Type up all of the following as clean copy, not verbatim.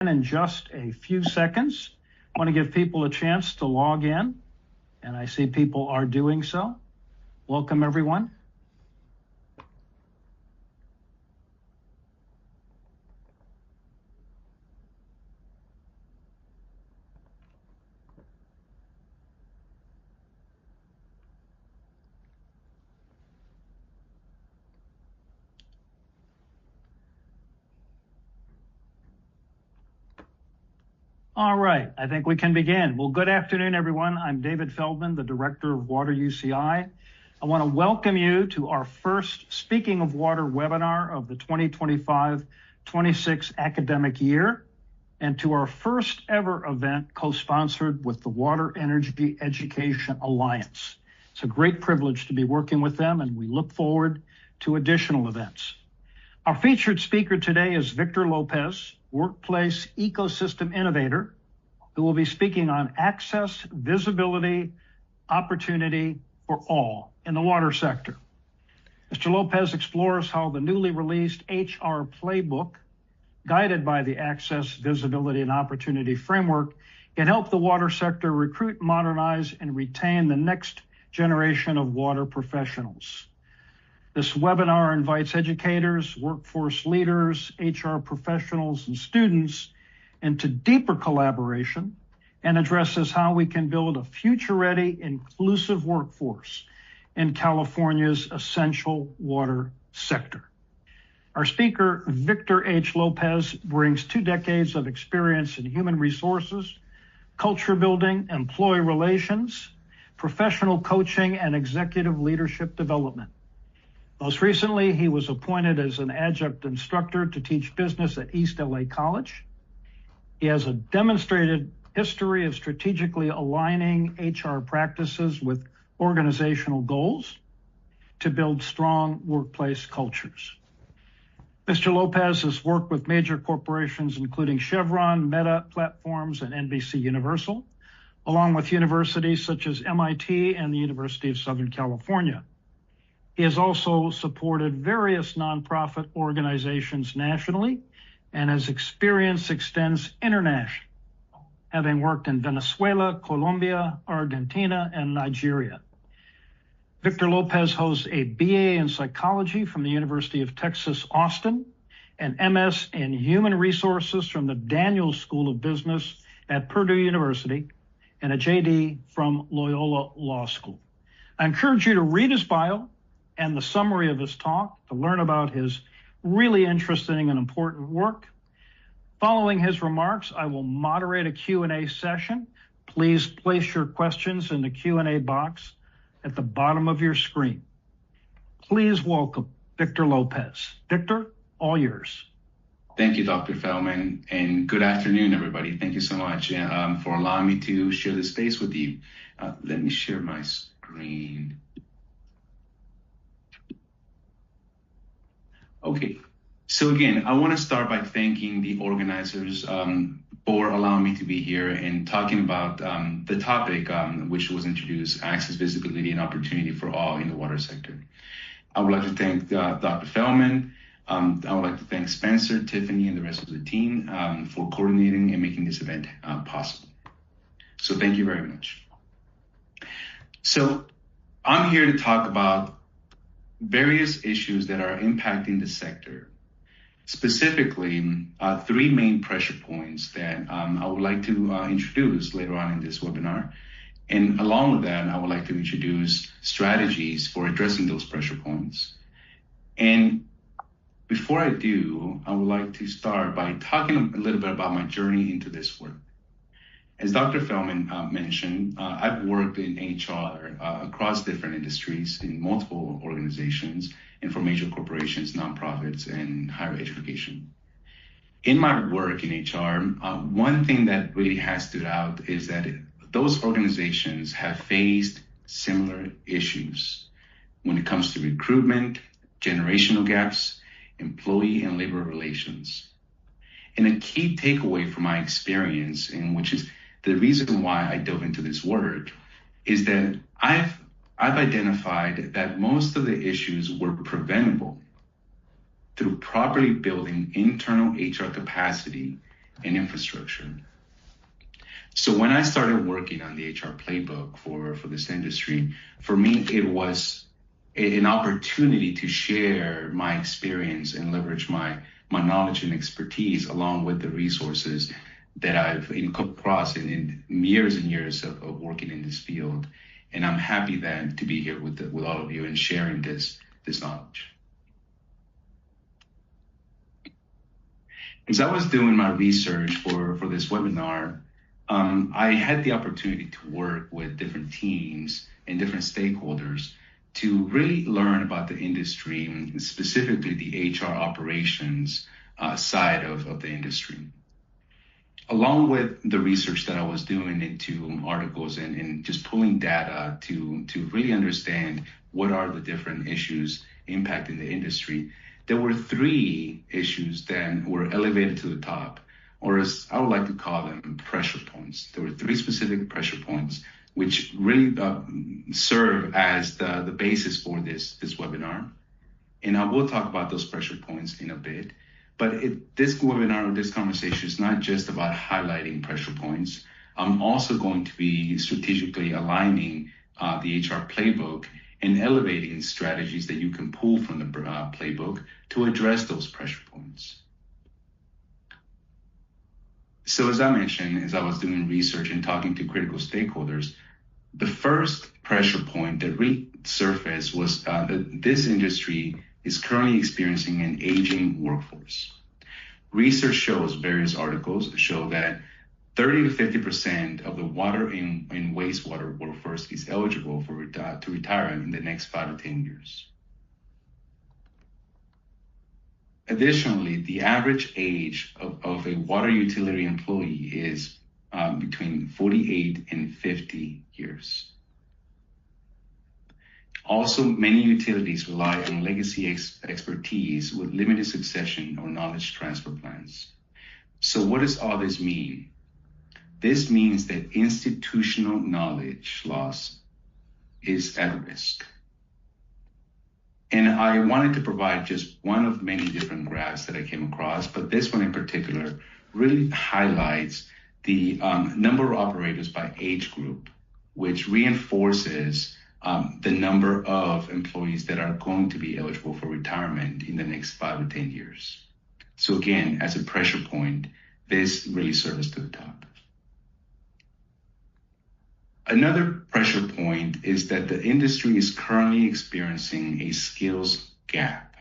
In just a few seconds. I want to give people a chance to log in, and I see people are doing so. Welcome, everyone. All right, I think we can begin. Well, good afternoon, everyone. I'm David Feldman, the Director of Water UCI. I want to welcome you to our first Speaking of Water webinar of the 2025-26 academic year, and to our first ever event co-sponsored with the Water Energy Education Alliance. It's a great privilege to be working with them, and we look forward to additional events. Our featured speaker today is Victor Lopez, Workplace Ecosystem Innovator, who will be speaking on access, visibility, opportunity for all in the water sector. Mr. Lopez explores how the newly released HR Playbook, guided by the Access, Visibility, and Opportunity Framework, can help the water sector recruit, modernize, and retain the next generation of water professionals. This webinar invites educators, workforce leaders, HR professionals, and students into deeper collaboration and addresses how we can build a future-ready, inclusive workforce in California's essential water sector. Our speaker, Victor H. Lopez, brings 2 decades of experience in human resources, culture building, employee relations, professional coaching, and executive leadership development. Most recently, he was appointed as an adjunct instructor to teach business at East LA College. He has a demonstrated history of strategically aligning HR practices with organizational goals to build strong workplace cultures. Mr. Lopez has worked with major corporations including Chevron, Meta Platforms, and NBC Universal, along with universities such as MIT and the University of Southern California. He has also supported various nonprofit organizations nationally, and his experience extends internationally, having worked in Venezuela, Colombia, Argentina, and Nigeria. Victor Lopez holds a BA in psychology from the University of Texas, Austin, an MS in human resources from the Daniels School of Business at Purdue University, and a JD from Loyola Law School. I encourage you to read his bio and the summary of his talk to learn about his really interesting and important work. Following his remarks, I will moderate a Q&A session. Please place your questions in the Q&A box at the bottom of your screen. Please welcome Victor Lopez. Victor, all yours. Thank you, Dr. Feldman, and good afternoon, everybody. Thank you so much for allowing me to share this space with you. Let me share my screen. Okay, so again, I want to start by thanking the organizers for allowing me to be here and talking about the topic which was introduced, access, visibility, and opportunity for all in the water sector. I would like to thank Dr. Feldman. I would like to thank Spencer, Tiffany, and the rest of the team for coordinating and making this event possible. So thank you very much. So I'm here to talk about various issues that are impacting the sector. Specifically, 3 main pressure points that I would like to introduce later on in this webinar. And along with that, I would like to introduce strategies for addressing those pressure points. And before I do, I would like to start by talking a little bit about my journey into this work. As Dr. Feldman mentioned, I've worked in HR across different industries in multiple organizations and for major corporations, nonprofits, and higher education. In my work in HR, one thing that really has stood out is that those organizations have faced similar issues when it comes to recruitment, generational gaps, employee and labor relations. And a key takeaway from my experience, and which is the reason why I dove into this work, is that I've identified that most of the issues were preventable through properly building internal HR capacity and infrastructure. So when I started working on the HR playbook for this industry, for me, it was an opportunity to share my experience and leverage my knowledge and expertise along with the resources that I've come across in years and years of working in this field. And I'm happy then to be here with all of you and sharing this knowledge. As I was doing my research for this webinar, I had the opportunity to work with different teams and different stakeholders to really learn about the industry, specifically the HR operations side of the industry. Along with the research that I was doing into articles and just pulling data to really understand what are the different issues impacting the industry, there were 3 issues that were elevated to the top, or as I would like to call them, pressure points. There were 3 specific pressure points which really serve as the basis for this webinar. And I will talk about those pressure points in a bit. But this webinar or this conversation is not just about highlighting pressure points. I'm also going to be strategically aligning the HR playbook and elevating strategies that you can pull from the playbook to address those pressure points. So as I mentioned, as I was doing research and talking to critical stakeholders, the first pressure point that really surfaced was that this industry is currently experiencing an aging workforce. Research shows, various articles show that 30 to 50% of the water and wastewater workforce is eligible to retire in the next 5 to 10 years. Additionally, the average age of a water utility employee is between 48 and 50 years. Also, many utilities rely on legacy expertise with limited succession or knowledge transfer plans. So what does all this mean? This means that institutional knowledge loss is at risk. And I wanted to provide just one of many different graphs that I came across, but this one in particular really highlights the number of operators by age group, which reinforces the number of employees that are going to be eligible for retirement in the next 5 to 10 years. So again, as a pressure point, this really serves to the top. Another pressure point is that the industry is currently experiencing a skills gap.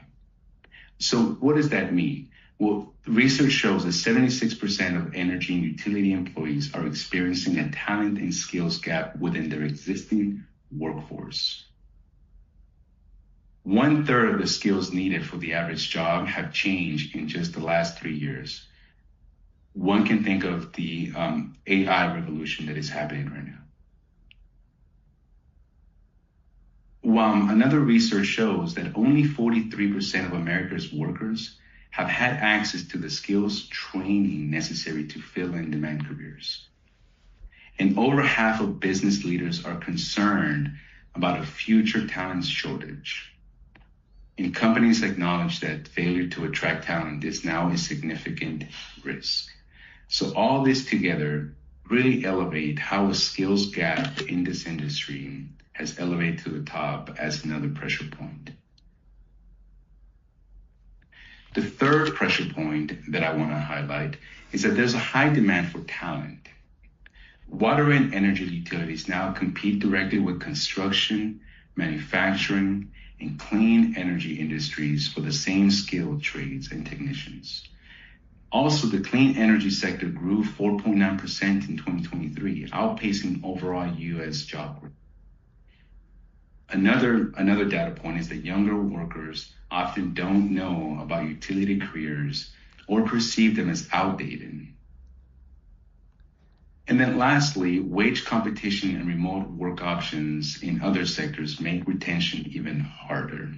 So what does that mean? Well, research shows that 76% of energy and utility employees are experiencing a talent and skills gap within their existing workforce. 1/3 of the skills needed for the average job have changed in just the last 3 years. One can think of the AI revolution that is happening right now. While another research shows that only 43% of America's workers have had access to the skills training necessary to fill in demand careers. And over half of business leaders are concerned about a future talent shortage. And companies acknowledge that failure to attract talent is now a significant risk. So all this together really elevate how a skills gap in this industry has elevated to the top as another pressure point. The third pressure point that I want to highlight is that there's a high demand for talent. Water and energy utilities now compete directly with construction, manufacturing, and clean energy industries for the same skilled trades and technicians. Also, the clean energy sector grew 4.9% in 2023, outpacing overall U.S. job growth. Another data point is that younger workers often don't know about utility careers or perceive them as outdated. And then lastly, wage competition and remote work options in other sectors make retention even harder.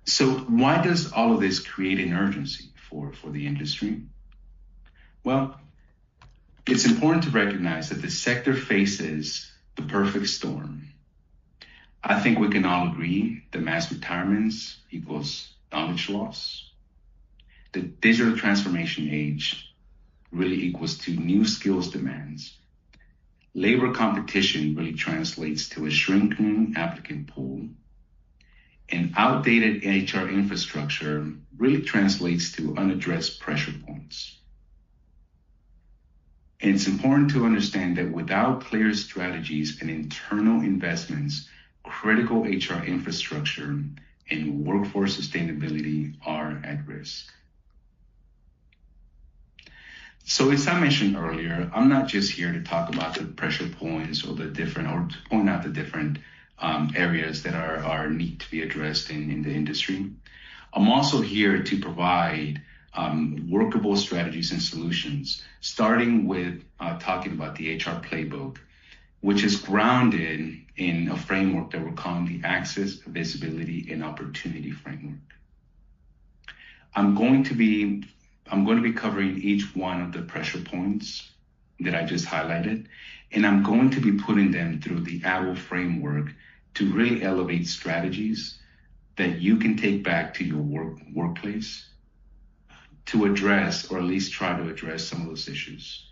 So why does all of this create an urgency for the industry? Well, it's important to recognize that the sector faces the perfect storm. I think we can all agree that mass retirements equals knowledge loss, the digital transformation age really equals to new skills demands. Labor competition really translates to a shrinking applicant pool, and outdated HR infrastructure really translates to unaddressed pressure points. And it's important to understand that without clear strategies and internal investments, critical HR infrastructure and workforce sustainability are at risk. So as I mentioned earlier, I'm not just here to talk about the pressure points or to point out the different areas that are need to be addressed in the industry. I'm also here to provide workable strategies and solutions, starting with talking about the HR playbook, which is grounded in a framework that we're calling the Access, Visibility, and Opportunity Framework. I'm going to be covering each one of the pressure points that I just highlighted, and I'm going to be putting them through the AVO framework to really elevate strategies that you can take back to your workplace to address, or at least try to address, some of those issues.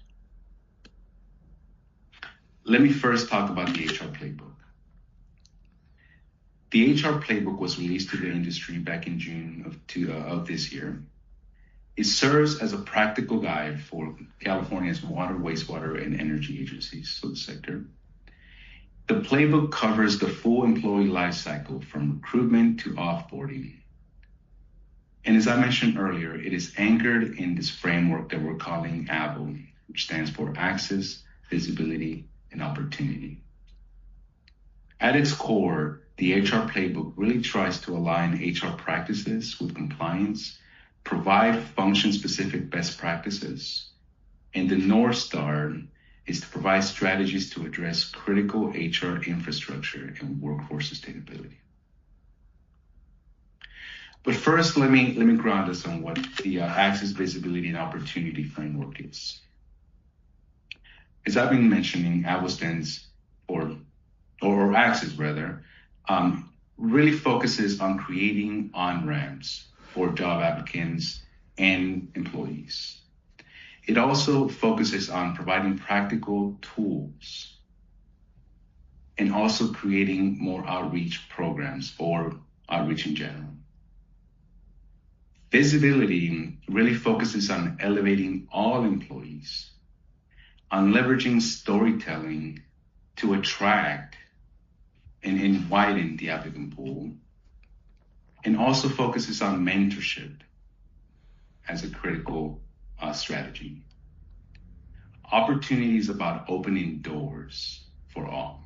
Let me first talk about the HR playbook. The HR playbook was released to the industry back in June of this year. It serves as a practical guide for California's water, wastewater, and energy agencies, so the sector. The playbook covers the full employee life cycle from recruitment to offboarding. And as I mentioned earlier, it is anchored in this framework that we're calling AVO, which stands for Access, Visibility, and Opportunity. At its core, the HR playbook really tries to align HR practices with compliance, provide function-specific best practices, and the North Star is to provide strategies to address critical HR infrastructure and workforce sustainability. But first, let me ground us on what the Access, Visibility, and Opportunity Framework is. As I've been mentioning, AVO stands for, or Access rather, really focuses on creating on-ramps for job applicants and employees. It also focuses on providing practical tools and also creating more outreach programs or outreach in general. Visibility really focuses on elevating all employees, on leveraging storytelling to attract and widen the applicant pool, and also focuses on mentorship as a critical strategy. Opportunity is about opening doors for all,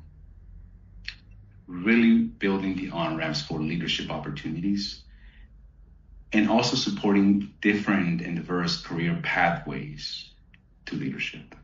really building the on-ramps for leadership opportunities, and also supporting different and diverse career pathways to leadership.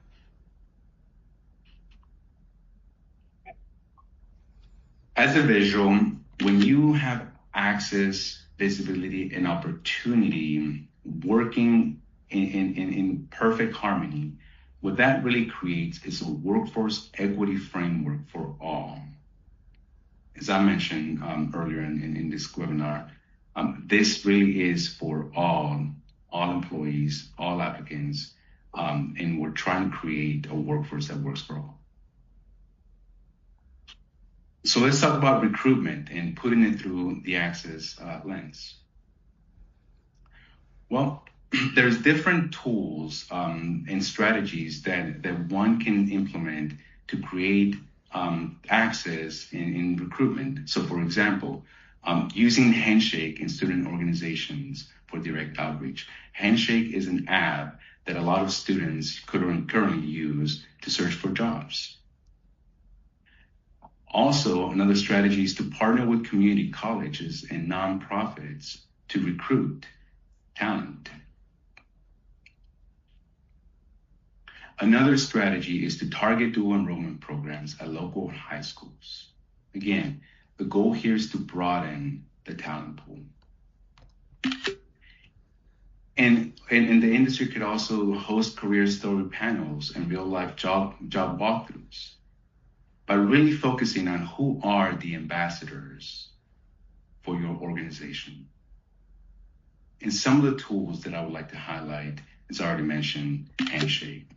As a visual, when you have access, visibility, and opportunity working in perfect harmony, what that really creates is a workforce equity framework for all. As I mentioned earlier in this webinar, this really is for all employees, all applicants, and we're trying to create a workforce that works for all. So let's talk about recruitment and putting it through the access lens. Well, there's different tools and strategies that one can implement to create access in recruitment. So for example, using Handshake in student organizations for direct outreach. Handshake is an app that a lot of students currently use to search for jobs. Also, another strategy is to partner with community colleges and nonprofits to recruit talent. Another strategy is to target dual enrollment programs at local high schools. Again, the goal here is to broaden the talent pool. And the industry could also host career story panels and real-life job walkthroughs by really focusing on who are the ambassadors for your organization. And some of the tools that I would like to highlight, as I already mentioned, Handshake.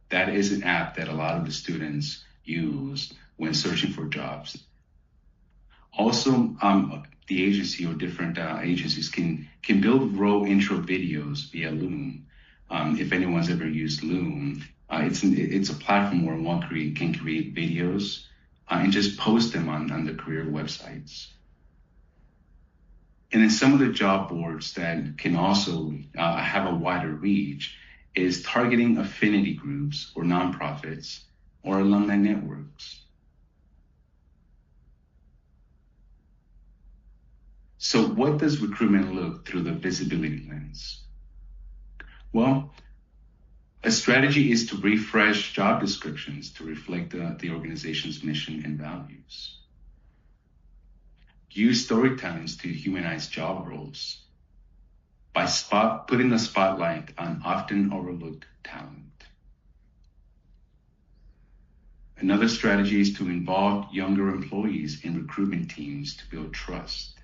That is an app that a lot of the students use when searching for jobs. Also, the agency or different agencies can build role intro videos via Loom. If anyone's ever used Loom, it's a platform where one can create videos and just post them on the career websites. And then some of the job boards that can also have a wider reach is targeting affinity groups or nonprofits or alumni networks. So what does recruitment look through the visibility lens? Well, a strategy is to refresh job descriptions to reflect the organization's mission and values. Use storytellings to humanize job roles by putting a spotlight on often overlooked talent. Another strategy is to involve younger employees in recruitment teams to build trust.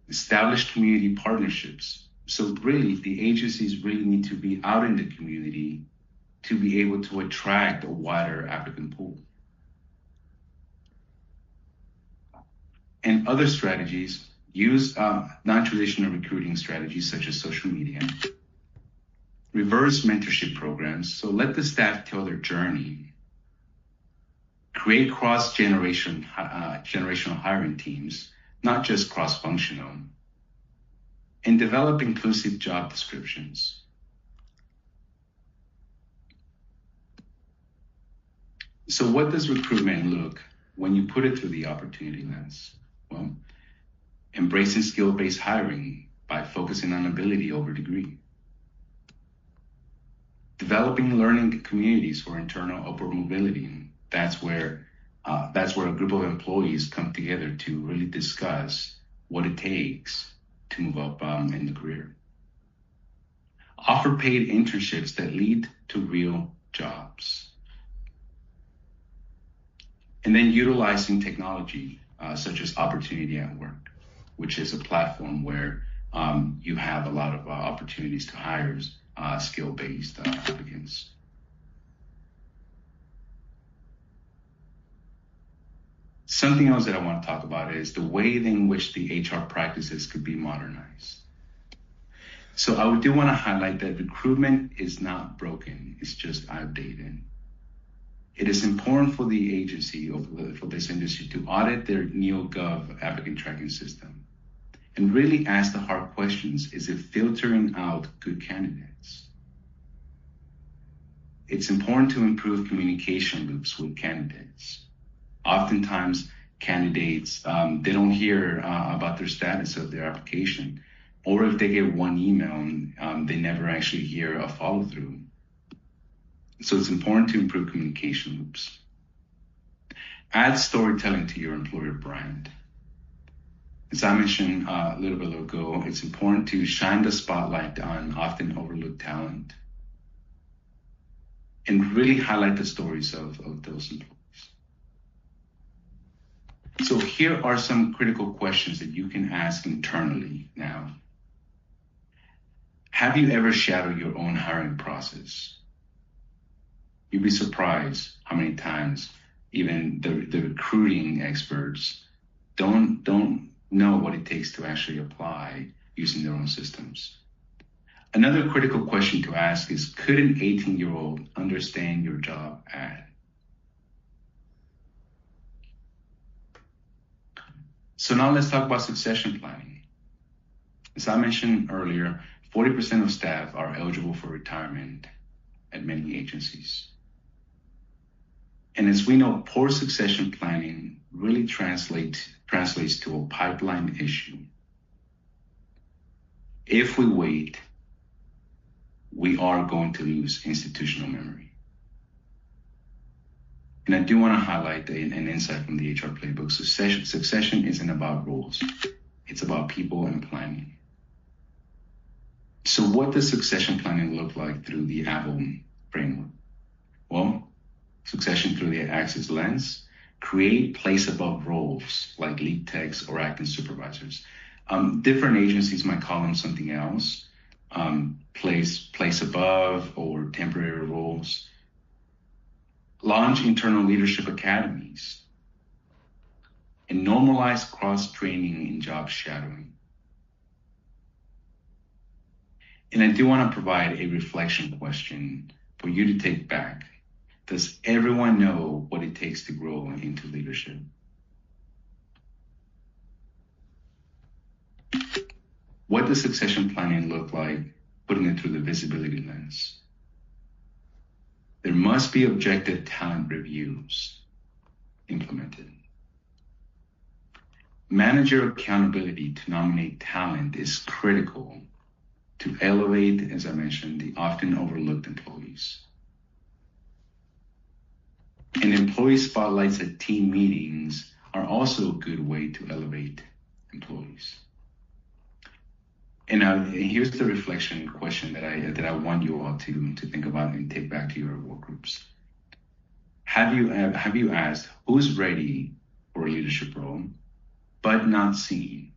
Establish community partnerships. So really, the agencies really need to be out in the community to be able to attract a wider applicant pool. And other strategies, use non-traditional recruiting strategies such as social media. Reverse mentorship programs, so let the staff tell their journey. Create cross-generational hiring teams, not just cross-functional. And develop inclusive job descriptions. So what does recruitment look when you put it through the opportunity lens? Well, embracing skill-based hiring by focusing on ability over degree. Developing learning communities for internal upward mobility. That's where a group of employees come together to really discuss what it takes to move up in the career. Offer paid internships that lead to real jobs. And then utilizing technology such as Opportunity at Work, which is a platform where you have a lot of opportunities to hire skill-based applicants. Something else that I want to talk about is the way in which the HR practices could be modernized. So I do want to highlight that recruitment is not broken, it's just outdated. It is important for the agency or for this industry to audit their NeoGov applicant tracking system and really ask the hard questions. Is it filtering out good candidates? It's important to improve communication loops with candidates. Oftentimes, candidates, they don't hear about their status of their application, or if they get one email, they never actually hear a follow-through. So it's important to improve communication loops. Add storytelling to your employer brand. As I mentioned a little bit ago, it's important to shine the spotlight on often overlooked talent and really highlight the stories of those employees. So here are some critical questions that you can ask internally now. Have you ever shadowed your own hiring process? You'd be surprised how many times even the recruiting experts don't know what it takes to actually apply using their own systems. Another critical question to ask is, could an 18-year-old understand your job ad? So now let's talk about succession planning. As I mentioned earlier, 40% of staff are eligible for retirement at many agencies. And as we know, poor succession planning really translates to a pipeline issue. If we wait, we are going to lose institutional memory. And I do want to highlight an insight from the HR playbook. Succession isn't about roles. It's about people and planning. So what does succession planning look like through the AVO framework? Well, succession through the axis lens, create place above roles like lead techs or acting supervisors. Different agencies might call them something else, place above or temporary roles. Launch internal leadership academies and normalize cross-training and job shadowing. And I do want to provide a reflection question for you to take back. Does everyone know what it takes to grow into leadership? What does succession planning look like, putting it through the visibility lens? There must be objective talent reviews implemented. Manager accountability to nominate talent is critical to elevate, as I mentioned, the often overlooked employees. And employee spotlights at team meetings are also a good way to elevate employees. And here's the reflection question that I want you all to think about and take back to your work groups. Have you asked who's ready for a leadership role, but not seen?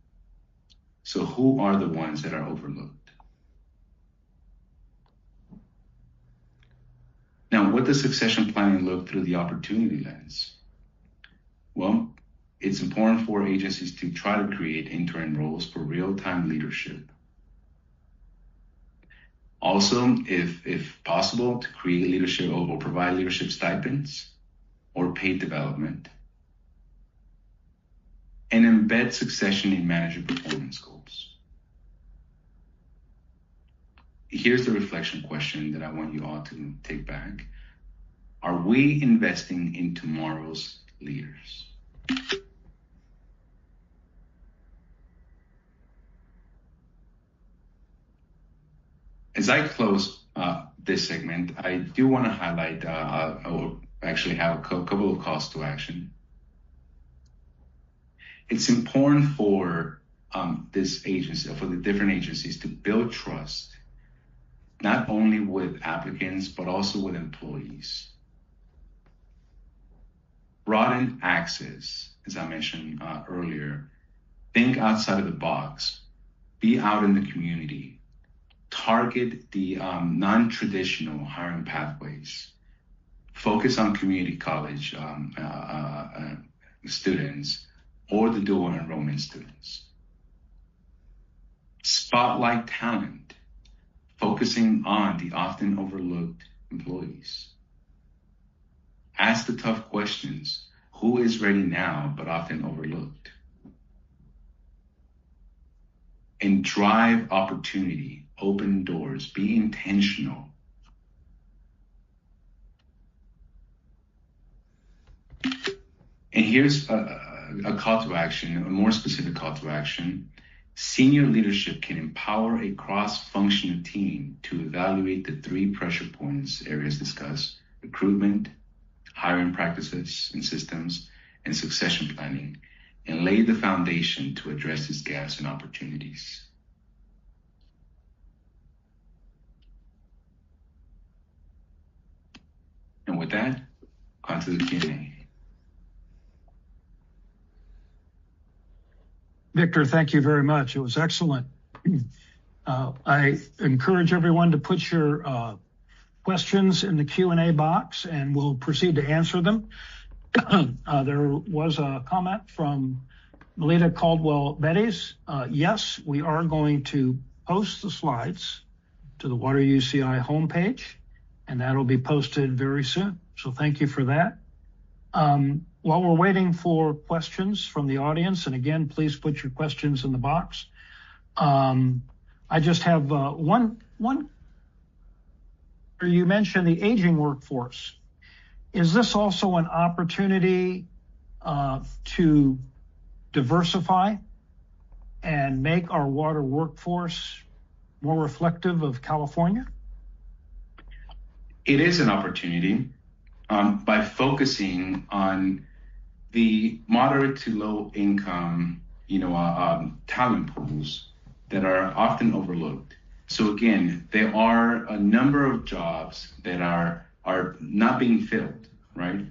So who are the ones that are overlooked? Now, what does succession planning look through the opportunity lens? Well, it's important for agencies to try to create interim roles for real-time leadership. Also, if possible, to create leadership or provide leadership stipends or paid development, and embed succession in manager performance goals. Here's the reflection question that I want you all to take back. Are we investing in tomorrow's leaders? As I close this segment, I do want to highlight, or actually have a couple of calls to action. It's important for this agency, for the different agencies, to build trust, not only with applicants, but also with employees. Broaden access, as I mentioned earlier. Think outside of the box. Be out in the community. Target the non-traditional hiring pathways. Focus on community college students or the dual enrollment students. Spotlight talent, focusing on the often overlooked employees. Ask the tough questions. Who is ready now but often overlooked? And drive opportunity. Open doors, be intentional. And here's a call to action, a more specific call to action. Senior leadership can empower a cross-functional team to evaluate the 3 pressure points areas discussed: recruitment, hiring practices and systems, and succession planning, and lay the foundation to address these gaps and opportunities. And with that, on to the Q&A. Victor, thank you very much. It was excellent. I encourage everyone to put your questions in the Q&A box, and we'll proceed to answer them. There was a comment from Melita Caldwell-Bettis. Yes, we are going to post the slides to the Water UCI homepage, and that'll be posted very soon. So thank you for that. While we're waiting for questions from the audience, and again, please put your questions in the box. I just have one. You mentioned the aging workforce. Is this also an opportunity to diversify and make our water workforce more reflective of California? It is an opportunity by focusing on the moderate to low income, talent pools that are often overlooked. So again, there are a number of jobs that are not being filled, right?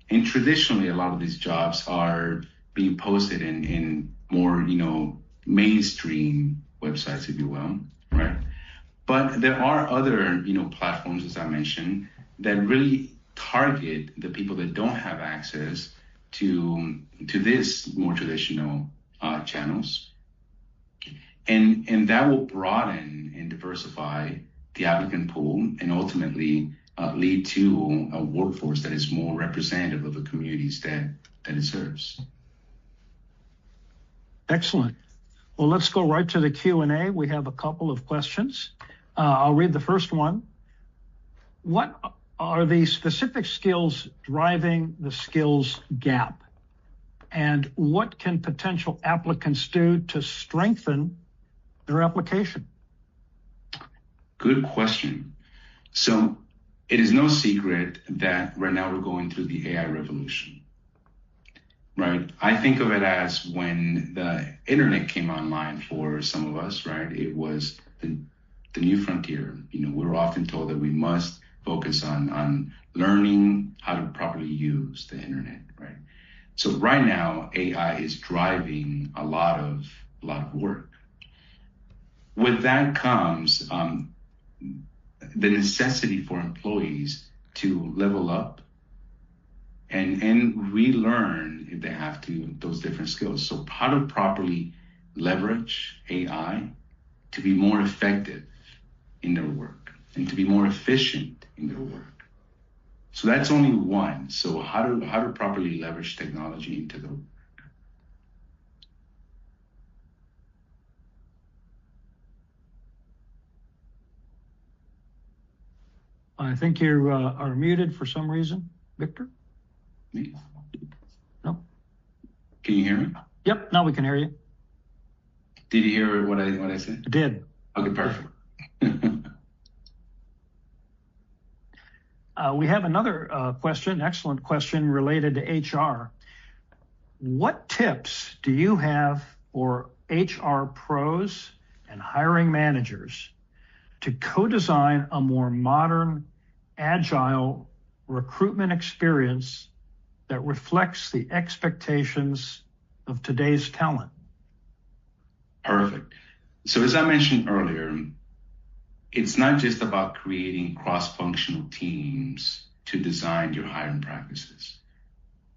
And traditionally, a lot of these jobs are being posted in more, mainstream websites, if you will, right? But there are other, platforms, as I mentioned, that really target the people that don't have access to this more traditional channels, and that will broaden and diversify the applicant pool and ultimately lead to a workforce that is more representative of the communities that it serves. Excellent. Well, let's go right to the Q&A. We have a couple of questions. I'll read the first one. What are the specific skills driving the skills gap? And what can potential applicants do to strengthen their application? Good question. So it is no secret that right now we're going through the AI revolution, right? I think of it as when the internet came online for some of us, right? It was the new frontier. We're often told that we must focus on learning how to properly use the internet, right? So right now, AI is driving a lot of work. With that comes the necessity for employees to level up and relearn, if they have to, those different skills. So how to properly leverage AI to be more effective in their work and to be more efficient in their work. So that's only one. So how to properly leverage technology into the work. I think you are muted for some reason, Victor. Me? No. Can you hear me? Yep, now we can hear you. Did you hear what I said? I did. Okay, perfect. We have another question, excellent question related to HR. What tips do you have for HR pros and hiring managers to co-design a more modern, agile recruitment experience that reflects the expectations of today's talent? Perfect. So as I mentioned earlier, it's not just about creating cross-functional teams to design your hiring practices.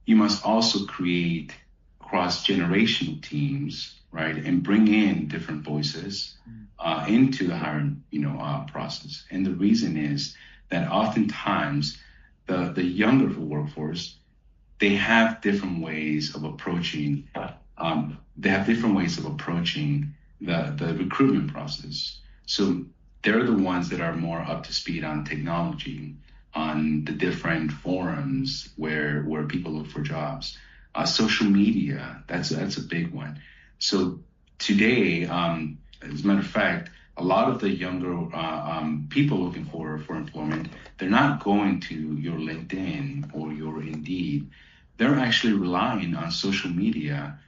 You must also create cross-generational teams, right, and bring in different voices into the hiring, process. And the reason is that oftentimes the younger workforce, they have different ways of approaching. The recruitment process. So they're the ones that are more up to speed on technology, on the different forums where people look for jobs. Social media, that's a big one. So today, as a matter of fact, a lot of the younger people looking for employment, they're not going to your LinkedIn or your Indeed. They're actually relying on social media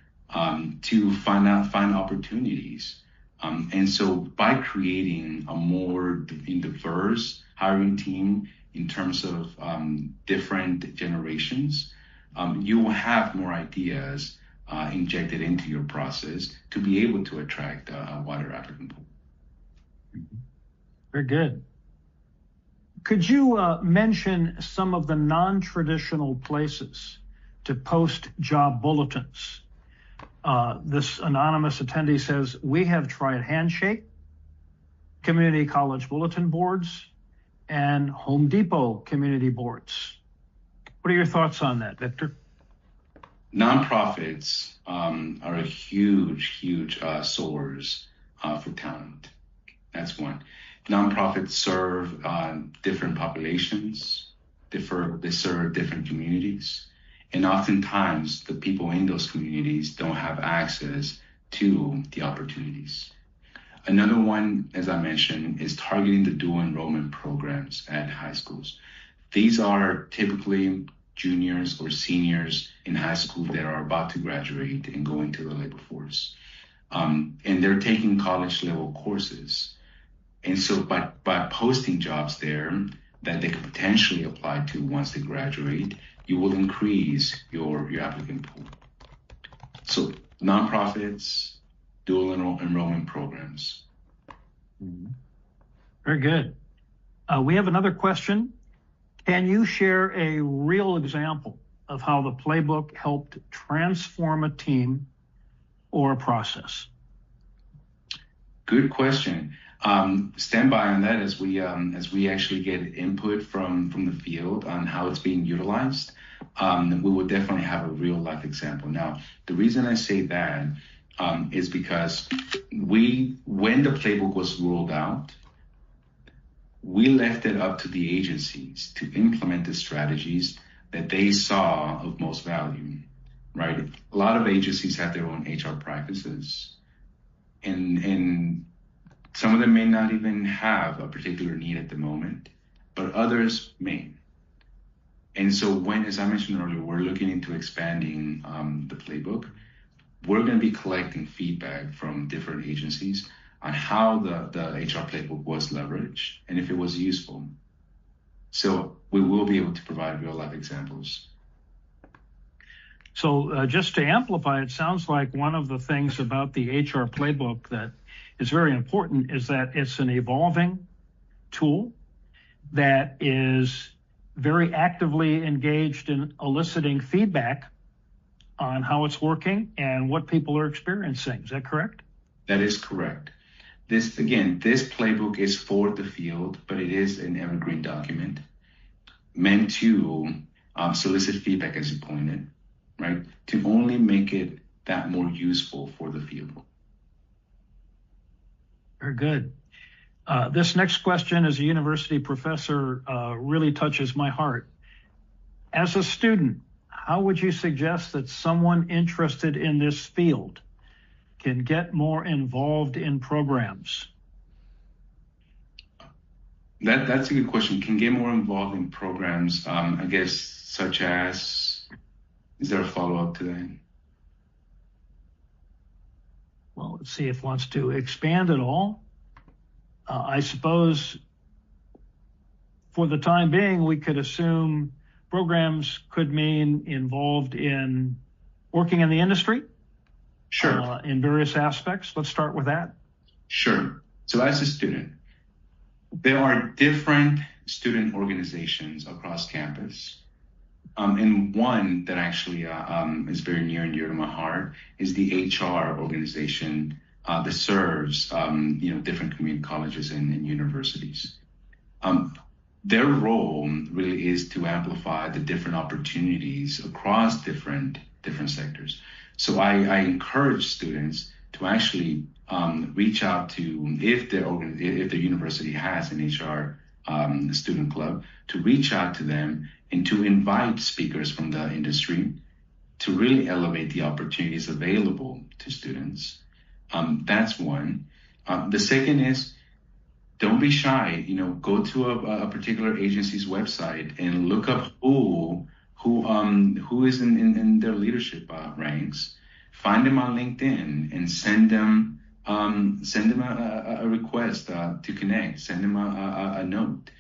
to find opportunities. And so by creating a more diverse hiring team in terms of different generations, you will have more ideas injected into your process to be able to attract a wider applicant pool. Very good. Could you mention some of the non-traditional places to post job bulletins? This anonymous attendee says, we have tried Handshake, community college bulletin boards, and Home Depot community boards. What are your thoughts on that, Victor? Nonprofits are a huge source for talent. That's one. Nonprofits serve different populations, they serve different communities. And oftentimes, the people in those communities don't have access to the opportunities. Another one, as I mentioned, is targeting the dual enrollment programs at high schools. These are typically juniors or seniors in high school that are about to graduate and go into the labor force. And they're taking college level courses. And so by posting jobs there that they could potentially apply to once they graduate, you will increase your applicant pool. So nonprofits, dual enrollment programs. Very good. We have another question. Can you share a real example of how the playbook helped transform a team or a process? Good question. Stand by on that as we actually get input from the field on how it's being utilized. We will definitely have a real life example. Now, the reason I say that is because when the playbook was rolled out, we left it up to the agencies to implement the strategies that they saw of most value, right? A lot of agencies have their own HR practices, and some of them may not even have a particular need at the moment, but others may. And so when, as I mentioned earlier, we're looking into expanding the playbook, we're going to be collecting feedback from different agencies on how the HR playbook was leveraged and if it was useful. So we will be able to provide real life examples. So just to amplify, it sounds like one of the things about the HR playbook that is very important is that it's an evolving tool that is very actively engaged in eliciting feedback on how it's working and what people are experiencing. Is that correct? That is correct. This playbook is for the field, but it is an evergreen document meant to solicit feedback, as you pointed, right? To only make it that more useful for the field. Very good. This next question, as a university professor, really touches my heart. As a student, how would you suggest that someone interested in this field can get more involved in programs? That's a good question. Can get more involved in programs, I guess, such as, is there a follow-up to that? Well, let's see if it wants to expand at all. I suppose for the time being, we could assume programs could mean involved in working in the industry. Sure. In various aspects. Let's start with that. Sure. So as a student, there are different student organizations across campus. And one that actually is very near and dear to my heart is the HR organization that serves different community colleges and universities. Their role really is to amplify the different opportunities across different sectors. So I encourage students to actually reach out to, if the university has an HR student club, to reach out to them and to invite speakers from the industry to really elevate the opportunities available to students. That's one. The second is, don't be shy. Go to a particular agency's website and look up who is in their leadership ranks. Find them on LinkedIn and send them a request to connect. Send them a note.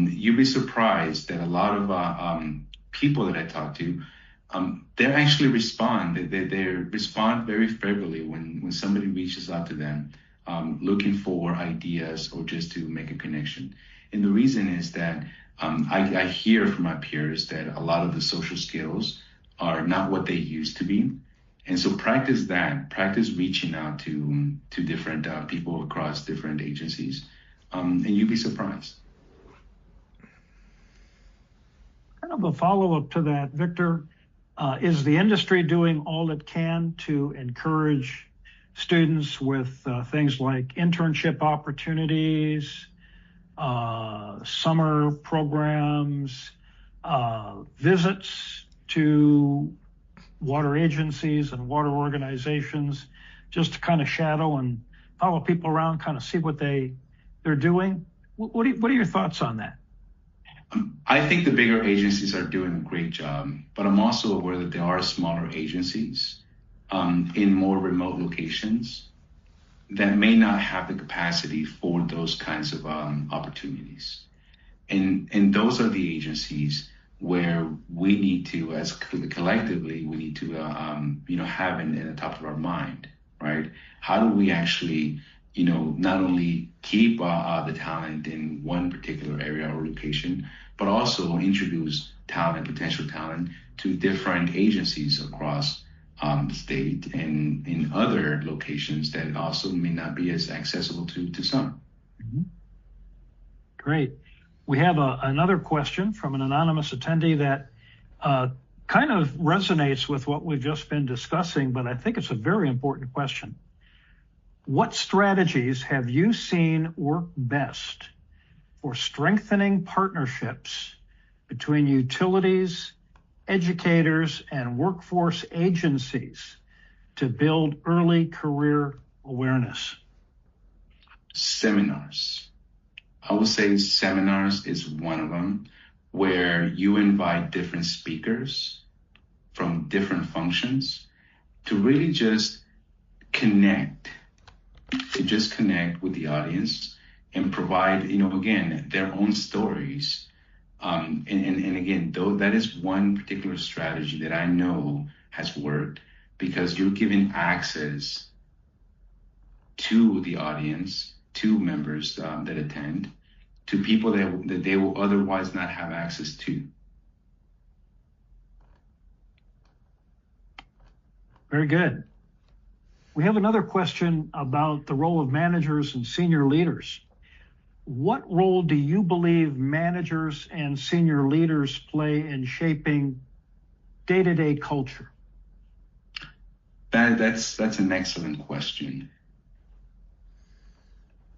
You'll be surprised that a lot of people that I talk to, they actually respond. They respond very favorably when somebody reaches out to them, looking for ideas or just to make a connection. And the reason is that I hear from my peers that a lot of the social skills are not what they used to be. And so practice reaching out to different people across different agencies, and you'll be surprised. Kind of a follow-up to that, Victor, is the industry doing all it can to encourage students with things like internship opportunities, summer programs, visits to water agencies and water organizations, just to kind of shadow and follow people around, kind of see what they're doing? What are your thoughts on that? I think the bigger agencies are doing a great job, but I'm also aware that there are smaller agencies in more remote locations that may not have the capacity for those kinds of opportunities. And those are the agencies where we need to, as collectively, we need to, have in the top of our mind, right? How do we actually, not only keep the talent in one particular area or location, but also introduce potential talent to different agencies across the state and in other locations that also may not be as accessible to some. Mm-hmm. Great. We have another question from an anonymous attendee that kind of resonates with what we've just been discussing, but I think it's a very important question. What strategies have you seen work best for strengthening partnerships between utilities, educators, and workforce agencies to build early career awareness? Seminars. I would say seminars is one of them, where you invite different speakers from different functions to really just connect with the audience and provide, again, their own stories. And again, though that is one particular strategy that I know has worked, because you're giving access to the audience, to members that attend, to people that they will otherwise not have access to. Very good. We have another question about the role of managers and senior leaders. What role do you believe managers and senior leaders play in shaping day-to-day culture? That's an excellent question.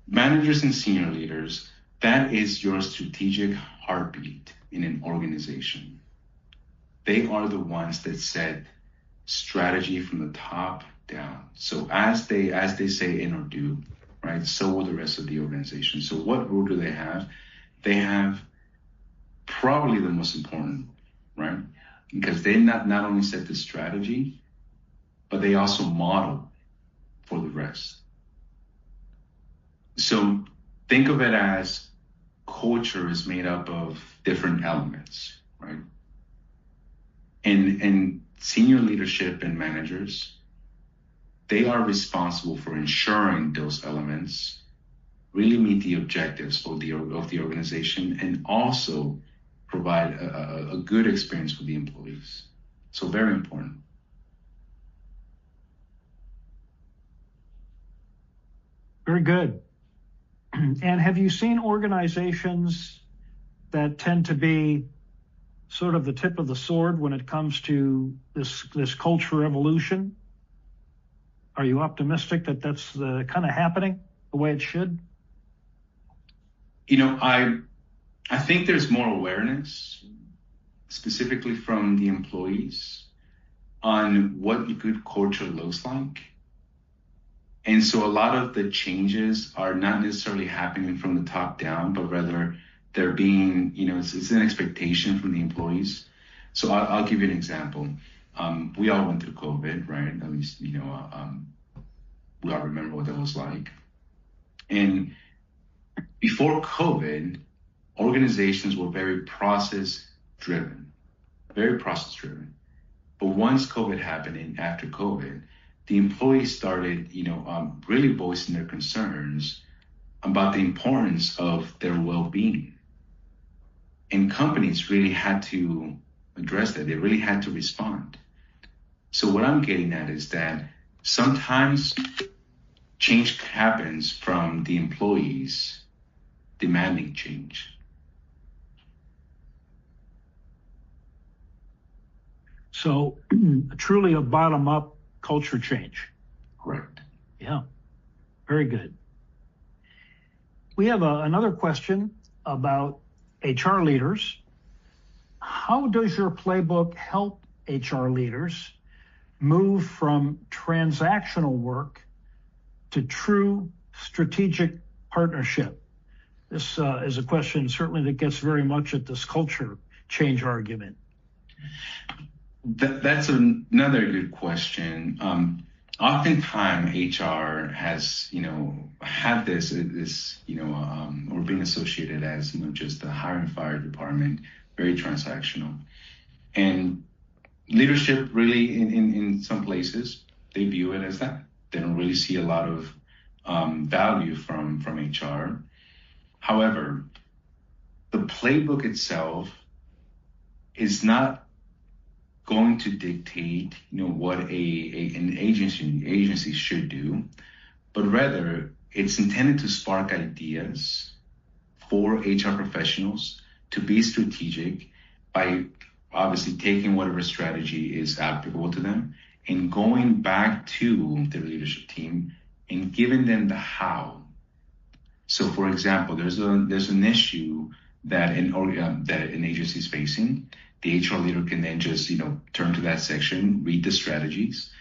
Managers and senior leaders, that is your strategic heartbeat in an organization. They are the ones that set strategy from the top down. So as they say in or do, right, so will the rest of the organization. So what role do they have? They have probably the most important, right? Because they not only set the strategy, but they also model for the rest. So think of it as culture is made up of different elements, right? And senior leadership and managers, they are responsible for ensuring those elements really meet the objectives of the organization and also provide a good experience for the employees. So very important. Very good. And have you seen organizations that tend to be sort of the tip of the sword when it comes to this culture evolution? Are you optimistic that that's kind of happening the way it should? I think there's more awareness, specifically from the employees, on what good culture looks like. And so a lot of the changes are not necessarily happening from the top down, but rather they're being, it's an expectation from the employees. So I'll give you an example. We all went through COVID, right? At least, we all remember what that was like. And before COVID, organizations were very process-driven. But once COVID happened and after COVID, the employees started, really voicing their concerns about the importance of their well-being. And companies really had to address that. They really had to respond. So what I'm getting at is that sometimes change happens from the employees demanding change. So truly a bottom-up culture change. Correct. Yeah, very good. We have another question about HR leaders. How does your playbook help HR leaders move from transactional work to true strategic partnership? This is a question certainly that gets very much at this culture change argument. That's another good question. Oftentimes HR has, had this, or being associated as, just the hire and fire department, very transactional. And leadership really in some places, they view it as that, They don't really see a lot of value from HR. However, the playbook itself is not going to dictate, what an agency should do, but rather it's intended to spark ideas for HR professionals to be strategic by obviously taking whatever strategy is applicable to them and going back to their leadership team and giving them the how. So, for example, there's an issue that an agency is facing. The HR leader can then just, turn to that section, read the strategies,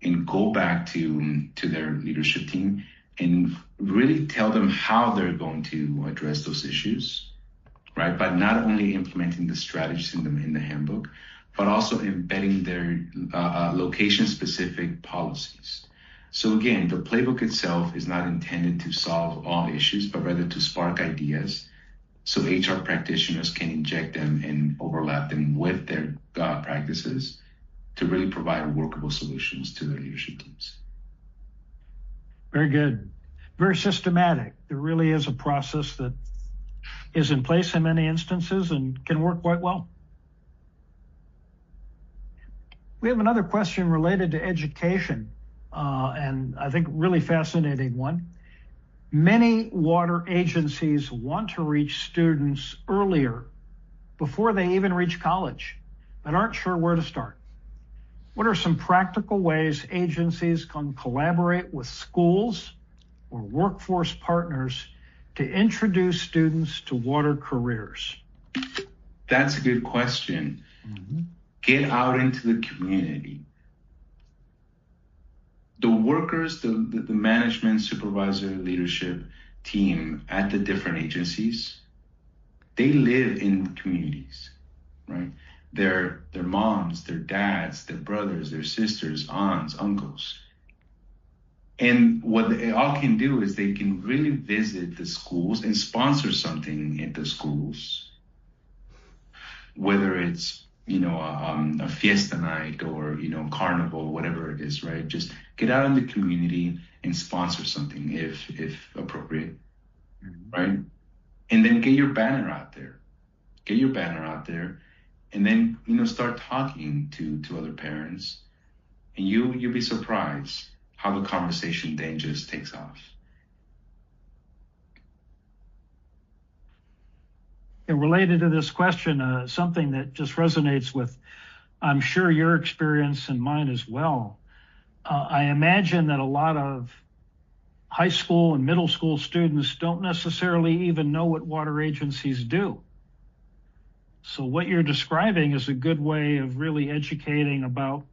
and go back to their leadership team and really tell them how they're going to address those issues, right? By not only implementing the strategies in the handbook, but also embedding their location-specific policies. So again, the playbook itself is not intended to solve all issues, but rather to spark ideas so HR practitioners can inject them and overlap them with their practices to really provide workable solutions to their leadership teams. Very good. Very systematic. There really is a process that is in place in many instances and can work quite well. We have another question related to education, and I think really fascinating one. Many water agencies want to reach students earlier, before they even reach college, but aren't sure where to start. What are some practical ways agencies can collaborate with schools or workforce partners to introduce students to water careers? That's a good question. Mm-hmm. Get out into the community. The workers, the management, supervisor, leadership team at the different agencies, they live in communities, right? Their moms, their dads, their brothers, their sisters, aunts, uncles. And what they all can do is they can really visit the schools and sponsor something at the schools, whether it's a fiesta night or, carnival, whatever it is, right? Just get out in the community and sponsor something if appropriate, right? And then get your banner out there. And then, start talking to other parents, and you'll be surprised how the conversation then just takes off. And related to this question, something that just resonates with, I'm sure, your experience and mine as well. I imagine that a lot of high school and middle school students don't necessarily even know what water agencies do. So what you're describing is a good way of really educating about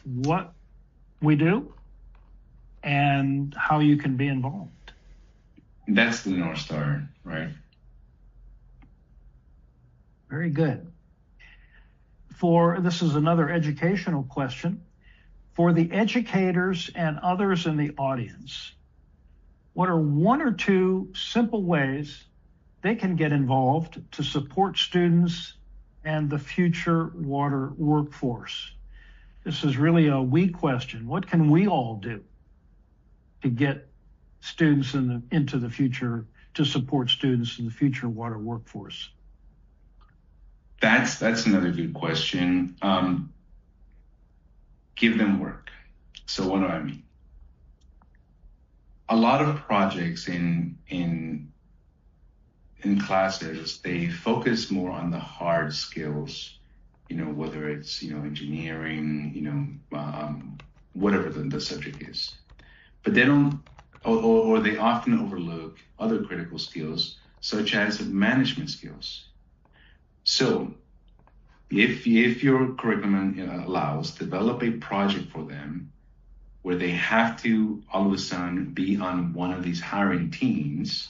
what we do and how you can be involved. That's the North Star, right? Very good. This is another educational question. For the educators and others in the audience, what are one or two simple ways they can get involved to support students and the future water workforce? This is really a we question. What can we all do to get students into the future, to support students in the future water workforce? That's another good question. Give them work. So what do I mean? A lot of projects in classes, they focus more on the hard skills, whether it's, engineering, whatever the subject is. But they don't, or they often overlook other critical skills, such as management skills. So if your curriculum allows, develop a project for them where they have to all of a sudden be on one of these hiring teams,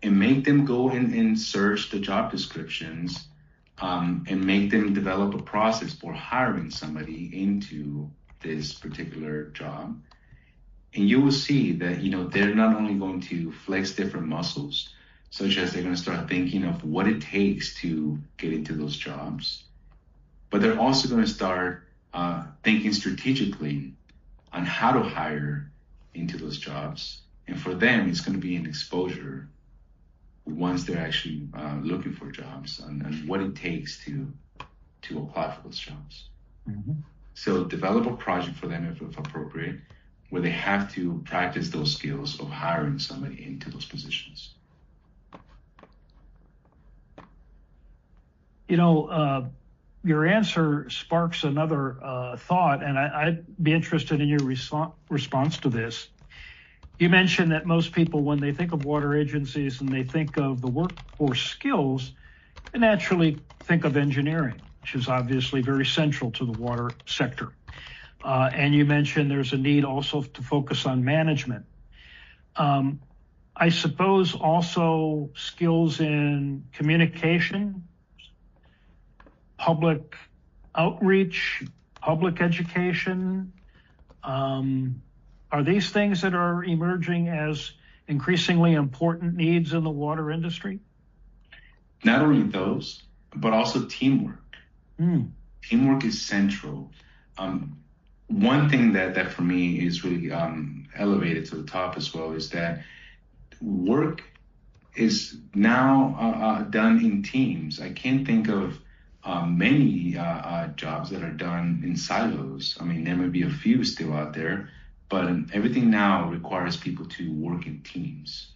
and make them go and search the job descriptions, and make them develop a process for hiring somebody into this particular job. And you will see that, they're not only going to flex different muscles, such as they're going to start thinking of what it takes to get into those jobs, but they're also going to start thinking strategically on how to hire into those jobs. And for them, it's going to be an exposure once they're actually looking for jobs and what it takes to apply for those jobs. Mm-hmm. So develop a project for them if appropriate, where they have to practice those skills of hiring somebody into those positions. You know, your answer sparks another thought, and I'd be interested in your response to this. You mentioned that most people, when they think of water agencies and they think of the workforce skills, they naturally think of engineering, which is obviously very central to the water sector. And you mentioned there's a need also to focus on management. I suppose also skills in communication, public outreach, public education. Are these things that are emerging as increasingly important needs in the water industry? Not only those, but also teamwork. Teamwork is central. One thing that for me is really elevated to the top as well is that work is now done in teams. I can't think of many jobs that are done in silos. I mean, there may be a few still out there, but everything now requires people to work in teams,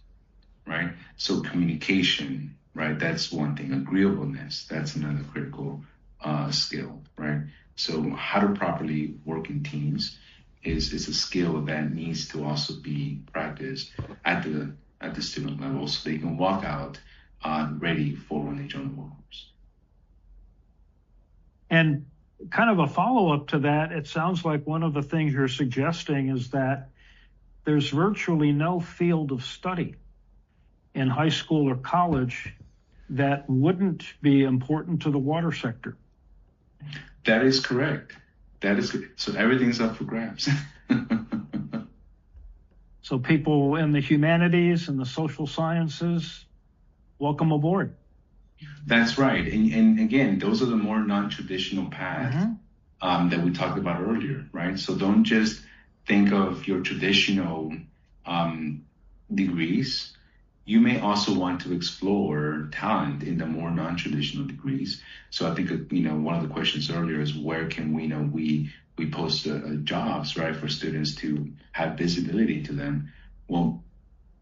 right? So communication, right? That's one thing. Agreeableness, that's another critical skill, right? So how to properly work in teams is a skill that needs to also be practiced at the student level so they can walk out ready for when they join the workforce. And kind of a follow-up to that, it sounds like one of the things you're suggesting is that there's virtually no field of study in high school or college that wouldn't be important to the water sector. That is correct. That is good. So everything's up for grabs. So people in the humanities and the social sciences, welcome aboard. That's right. And again, those are the more non-traditional paths that we talked about earlier, right? So don't just think of your traditional degrees. You may also want to explore talent in the more non-traditional degrees. So I think, one of the questions earlier is where can we post jobs, right, for students to have visibility to them? Well,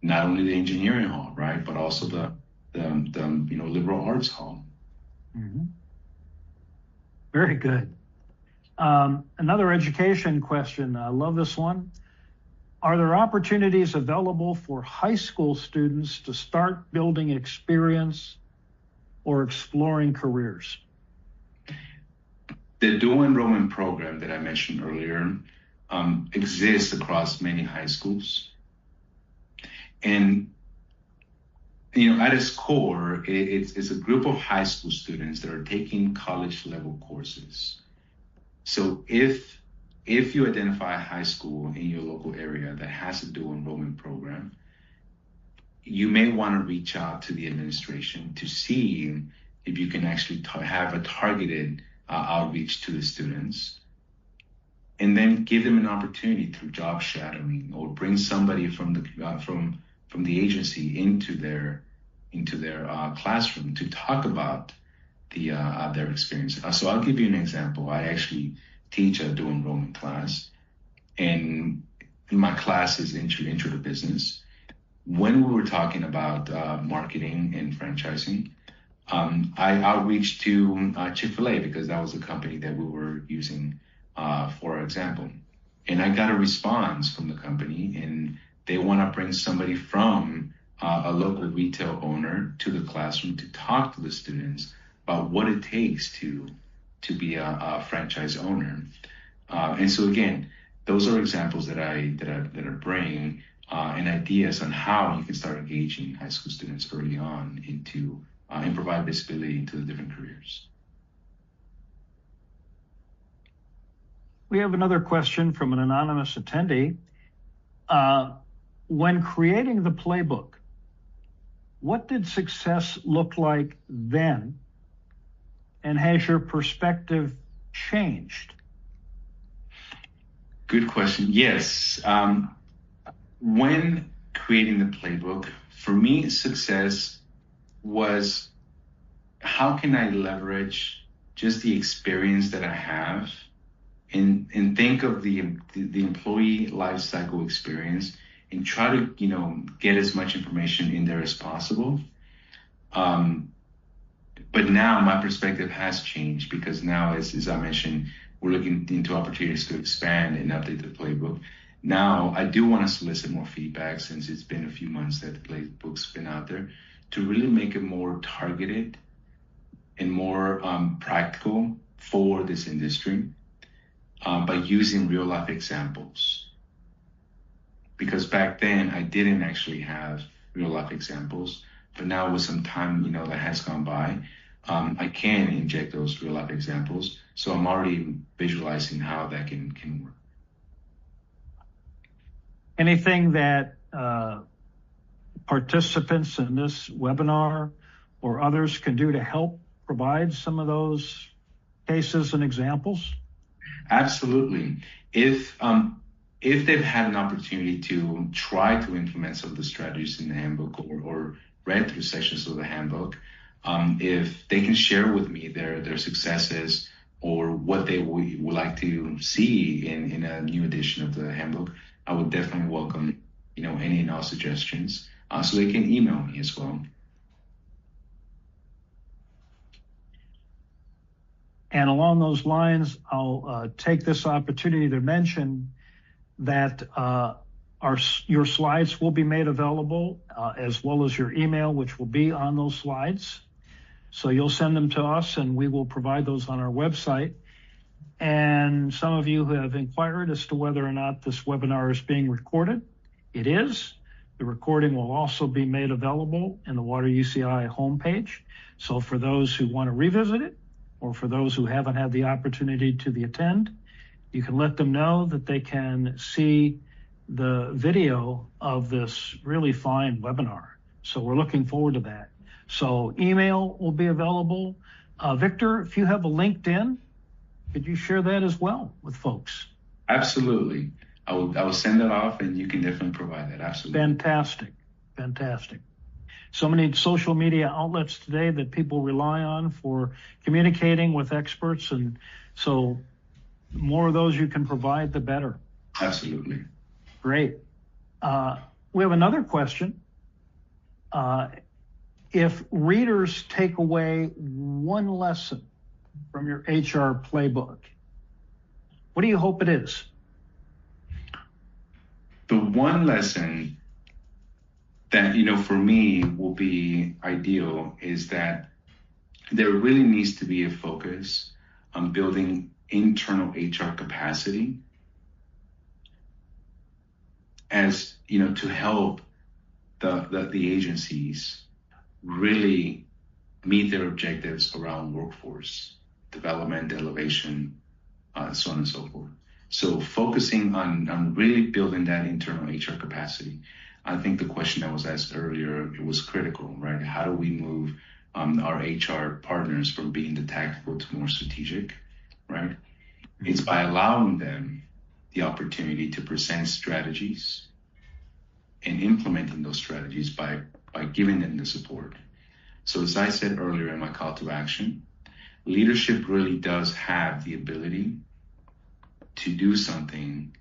not only the engineering hall, right, but also the liberal arts hall. Mm-hmm. Very good. Another education question. I love this one. Are there opportunities available for high school students to start building experience or exploring careers? The dual enrollment program that I mentioned earlier exists across many high schools. And, at its core, it's a group of high school students that are taking college level courses. So if you identify a high school in your local area that has a dual enrollment program, you may want to reach out to the administration to see if you can actually have a targeted outreach to the students, and then give them an opportunity through job shadowing or bring somebody from the agency into their classroom to talk about their experience. So I'll give you an example. I actually teach a dual enrollment class, and my class is intro to business. When we were talking about marketing and franchising, I outreached to Chick-fil-A because that was the company that we were using for example. And I got a response from the company, and they want to bring somebody from a local retail owner to the classroom to talk to the students about what it takes to be a franchise owner. And so again, those are examples that I bring and ideas on how you can start engaging high school students early on into and provide visibility into the different careers. We have another question from an anonymous attendee. When creating the playbook, what did success look like then? And has your perspective changed? Good question. Yes. When creating the playbook, for me, success was how can I leverage just the experience that I have and think of the employee life cycle experience and try to, get as much information in there as possible. But now my perspective has changed because now, as I mentioned, we're looking into opportunities to expand and update the playbook. Now, I do want to solicit more feedback since it's been a few months that the playbook's been out there to really make it more targeted and more practical for this industry by using real life examples. Because back then I didn't actually have real life examples, but now with some time, that has gone by, I can inject those real life examples. So I'm already visualizing how that can work. Anything that participants in this webinar or others can do to help provide some of those cases and examples? Absolutely. If they've had an opportunity to try to implement some of the strategies in the handbook or read through sections of the handbook, if they can share with me their successes or what they would like to see in a new edition of the handbook, I would definitely welcome, any and all suggestions. So they can email me as well. And along those lines, I'll take this opportunity to mention that your slides will be made available as well as your email, which will be on those slides. So you'll send them to us and we will provide those on our website. And some of you who have inquired as to whether or not this webinar is being recorded, it is. The recording will also be made available in the Water UCI homepage. So for those who want to revisit it, or for those who haven't had the opportunity to attend, you can let them know that they can see the video of this really fine webinar. So we're looking forward to that. So email will be available. Victor, if you have a LinkedIn, could you share that as well with folks? Absolutely. I will send that off and you can definitely provide that. Absolutely. Fantastic. So many social media outlets today that people rely on for communicating with experts. And so the more of those you can provide, the better. Absolutely. Great. We have another question. If readers take away one lesson from your HR playbook, what do you hope it is? The one lesson that, for me will be ideal is that there really needs to be a focus on building internal HR capacity as, to help the agencies really meet their objectives around workforce development, elevation, so on and so forth. So focusing on really building that internal HR capacity. I think the question that was asked earlier, it was critical, right? How do we move our HR partners from being the tactical to more strategic, right? Mm-hmm. It's by allowing them the opportunity to present strategies and implementing those strategies by giving them the support. So as I said earlier in my call to action, leadership really does have the ability to do something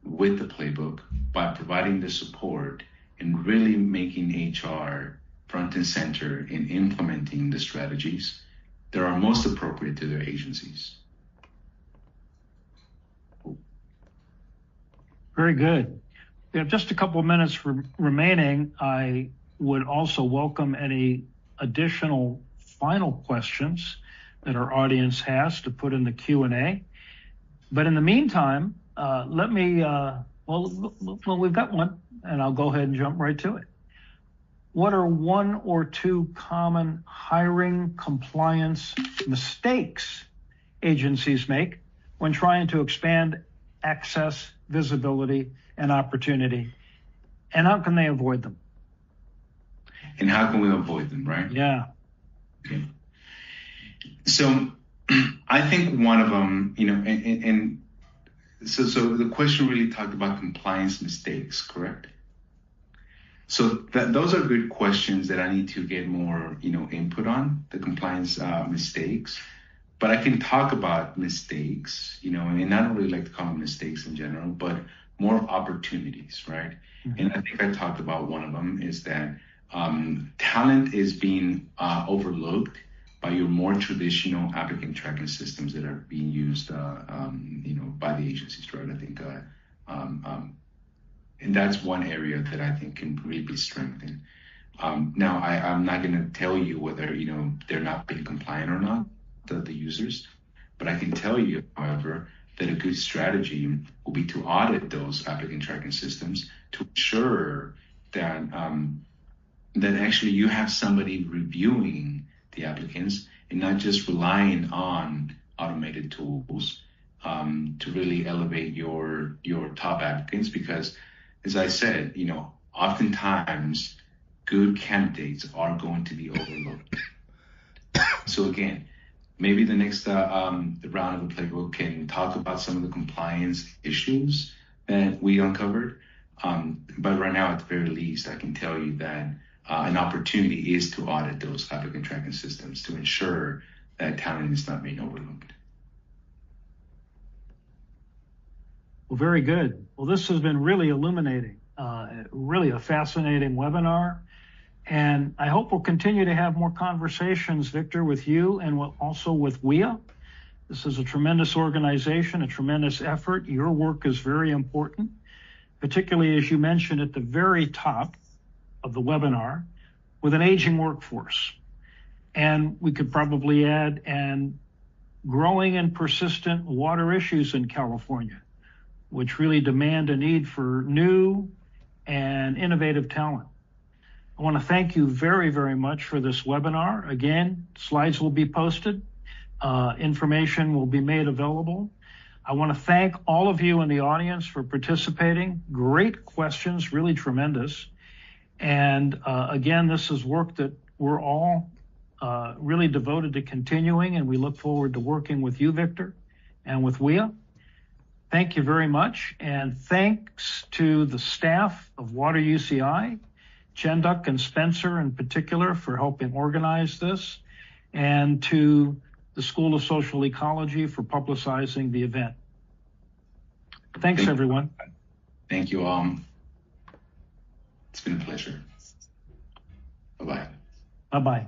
with the playbook by providing the support and really making HR front and center in implementing the strategies that are most appropriate to their agencies. Very good. We have just a couple of minutes remaining. I would also welcome any additional final questions that our audience has to put in the Q&A. But in the meantime, let me, we've got one, and I'll go ahead and jump right to it. What are one or two common hiring compliance mistakes agencies make when trying to expand access, visibility, and opportunity? And how can they avoid them? And how can we avoid them, right? Yeah. Okay. So I think one of them, and So the question really talked about compliance mistakes, correct? So those are good questions that I need to get more, input on, the compliance mistakes. But I can talk about mistakes, and I don't really like to call them mistakes in general, but more opportunities, right? Mm-hmm. And I think I talked about one of them is that talent is being overlooked by your more traditional applicant tracking systems that are being used, by the agencies, right? I think, and that's one area that I think can really be strengthened. Now, I'm not going to tell you whether, they're not being compliant or not, the users, but I can tell you, however, that a good strategy will be to audit those applicant tracking systems to ensure that that actually you have somebody reviewing the applicants and not just relying on automated tools to really elevate your top applicants. Because, as I said, oftentimes good candidates are going to be overlooked. So again, maybe the next round of the playbook can talk about some of the compliance issues that we uncovered. But right now, at the very least, I can tell you that an opportunity is to audit those applicant tracking systems to ensure that talent is not being overlooked. Well, very good. Well, this has been really illuminating, really a fascinating webinar. And I hope we'll continue to have more conversations, Victor, with you and also with WIA. This is a tremendous organization, a tremendous effort. Your work is very important, particularly as you mentioned at the very top of the webinar, with an aging workforce. And we could probably add, and growing and persistent water issues in California, which really demand a need for new and innovative talent. I want to thank you very, very much for this webinar. Again, slides will be posted. Information will be made available. I want to thank all of you in the audience for participating. Great questions, really tremendous. And again, this is work that we're all really devoted to continuing, and we look forward to working with you, Victor, and with WIA. Thank you very much. And thanks to the staff of Water UCI, Chenduk and Spencer in particular, for helping organize this, and to the School of Social Ecology for publicizing the event. Thanks, everyone. Thank you all. It's been a pleasure. Bye-bye. Bye-bye.